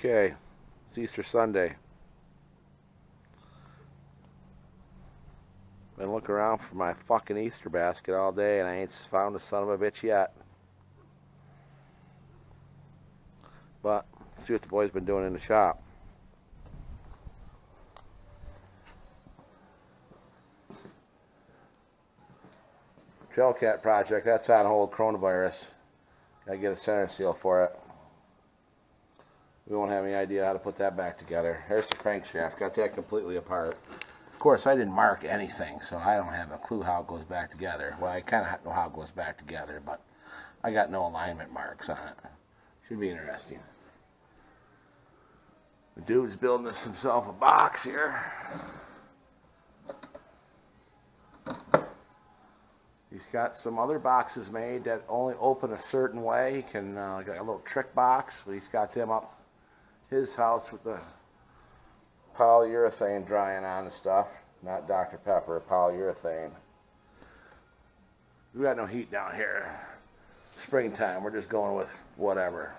Okay, it's Easter Sunday. Been looking around for my fucking Easter basket all day and I ain't found a son of a bitch yet. But, let's see what the boys been doing in the shop. Trailcat project, that's on hold, coronavirus. Gotta get a center seal for it. We won't have any idea how to put that back together. There's the crankshaft, got that completely apart. Of course, I didn't mark anything, so I don't have a clue how it goes back together. Well, I kind of know how it goes back together, but I got no alignment marks on it. Should be interesting. The dude's building us himself a box here. He's got some other boxes made that only open a certain way. He can got a little trick box, but he's got them up his house with the polyurethane drying on and stuff. Not Dr. Pepper, polyurethane. We got no heat down here. Springtime, we're just going with whatever.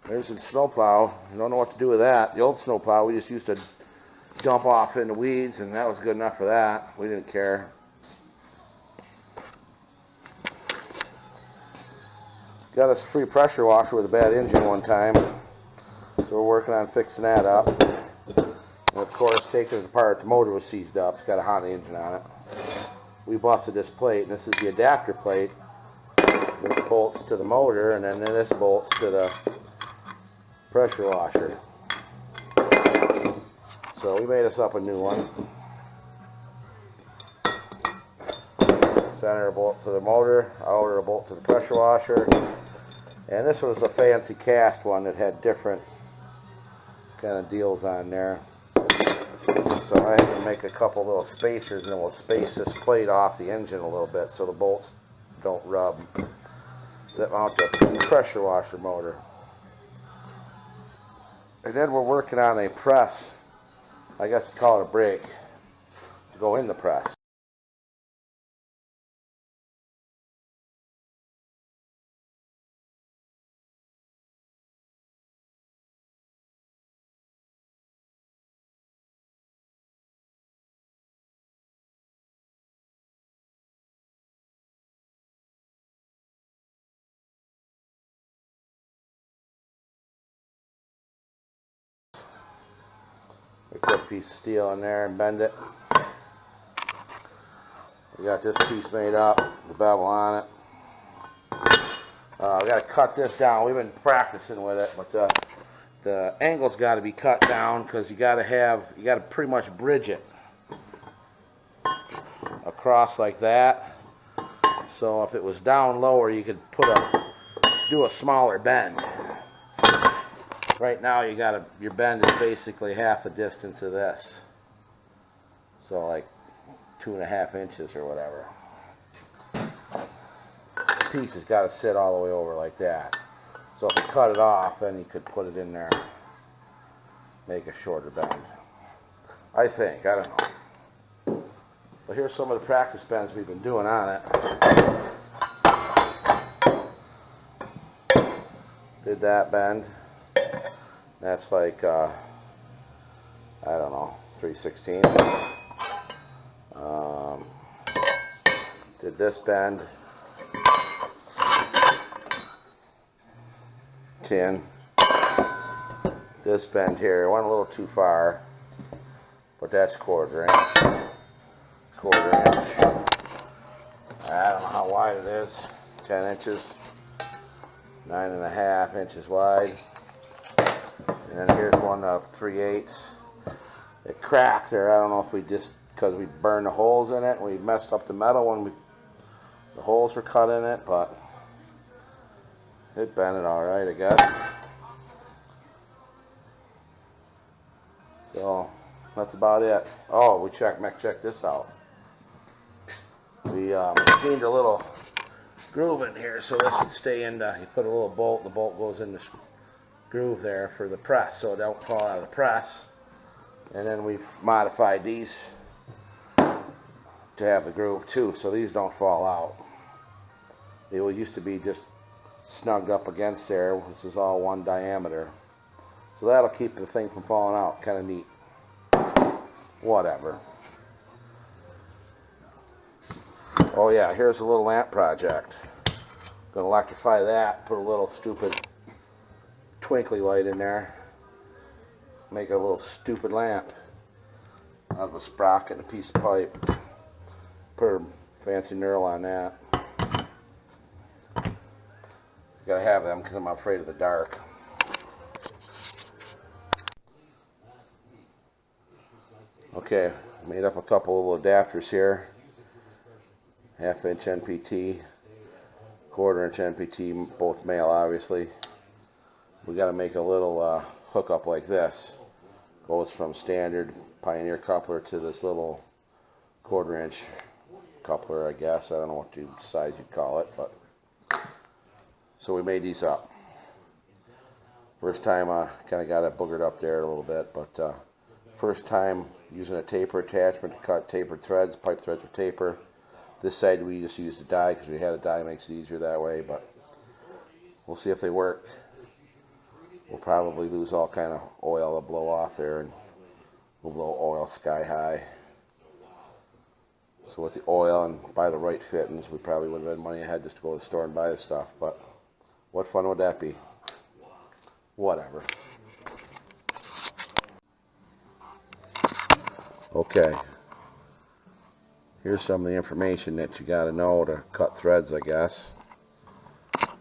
There's a snowplow. You don't know what to do with that. The old snowplow we just used to dump off in the weeds, and that was good enough for that. We didn't care. Got us a free pressure washer with a bad engine one time, so we're working on fixing that up. And of course, taking it apart, the motor was seized up. It's got a Honda engine on it. We busted this plate, and this is the adapter plate. This bolts to the motor, and then this bolts to the pressure washer. So we made us up a new one. Center bolt to the motor, outer bolt to the pressure washer. And this was a fancy cast one that had different kind of deals on there. So I had to make a couple little spacers, and then we'll space this plate off the engine a little bit so the bolts don't rub. That mount the pressure washer motor. And then we're working on a press, I guess you'd call it a brake, to go in the press. We put a piece of steel in there and bend it. We got this piece made up, the bevel on it. We got to cut this down. We've been practicing with it, but the angle's got to be cut down because you got to pretty much bridge it across like that. So if it was down lower, you could do a smaller bend. Right now, your bend is basically half the distance of this. So like 2.5 inches or whatever. The piece has got to sit all the way over like that. So if you cut it off, then you could put it in there, make a shorter bend. I think, I don't know. But here's some of the practice bends we've been doing on it. Did that bend. That's like, I don't know, 3/16. Did this bend. 10. This bend here went a little too far, but that's 1/4 inch. 1/4 inch. I don't know how wide it is. 10 inches. 9.5 inches wide. And then here's one of 3/8. It cracked there. I don't know if we just, because we burned the holes in it, we messed up the metal when the holes were cut in it, but It bent it all right, I guess. So that's about it. Oh, we check this out. We machined a little groove in here so this would stay in the, you put a little bolt, the bolt goes in the groove there for the press so it don't fall out of the press. And then we've modified these to have the groove too, so these don't fall out. They used to be just snugged up against there. This is all one diameter. So that'll keep the thing from falling out. Kind of neat. Whatever. Oh yeah, here's a little lamp project. Gonna electrify that, put a little stupid twinkly light in there. Make a little stupid lamp out of a sprocket and a piece of pipe. Put a fancy knurl on that. Gotta have them because I'm afraid of the dark. Okay, made up a couple of little adapters here. 1/2 inch NPT, 1/4 inch NPT, both male obviously. We gotta make a little hookup like this. Goes from standard Pioneer coupler to this little 1/4 inch coupler, I guess. I don't know what size you'd call it, but so we made these up. First time I kind of got it boogered up there a little bit, but first time using a taper attachment to cut tapered threads, pipe threads with taper. This side we just used a die because we had a die, makes it easier that way, but we'll see if they work. We'll probably lose all kind of oil to blow off there, and we'll blow oil sky high. So with the oil and buy the right fittings, we probably would have had money ahead just to go to the store and buy the stuff, but what fun would that be? Whatever. Okay. Here's some of the information that you got to know to cut threads, I guess.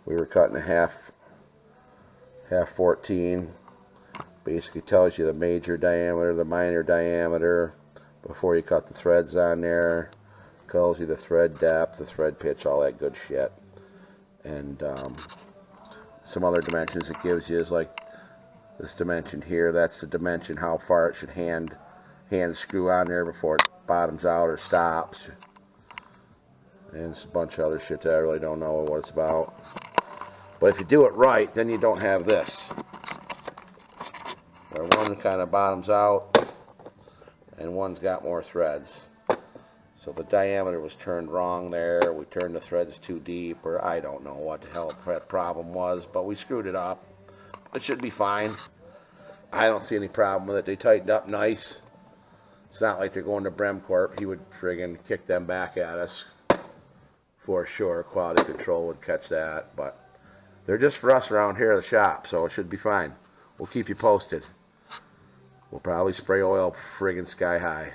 We were cutting a half 14. Basically tells you the major diameter, the minor diameter before you cut the threads on there. Tells you the thread depth, the thread pitch, all that good shit. And some other dimensions it gives you is like this dimension here. That's the dimension how far it should hand screw on there before it bottoms out or stops. And it's a bunch of other shit that I really don't know what it's about. But if you do it right, then you don't have this, where one kind of bottoms out and one's got more threads. So the diameter was turned wrong there. We turned the threads too deep, or I don't know what the hell that problem was, but we screwed it up. It should be fine. I don't see any problem with it. They tightened up nice. It's not like they're going to Bremcorp. He would friggin' kick them back at us for sure. Quality control would catch that, but they're just for us around here at the shop, so it should be fine. We'll keep you posted. We'll probably spray oil friggin' sky high.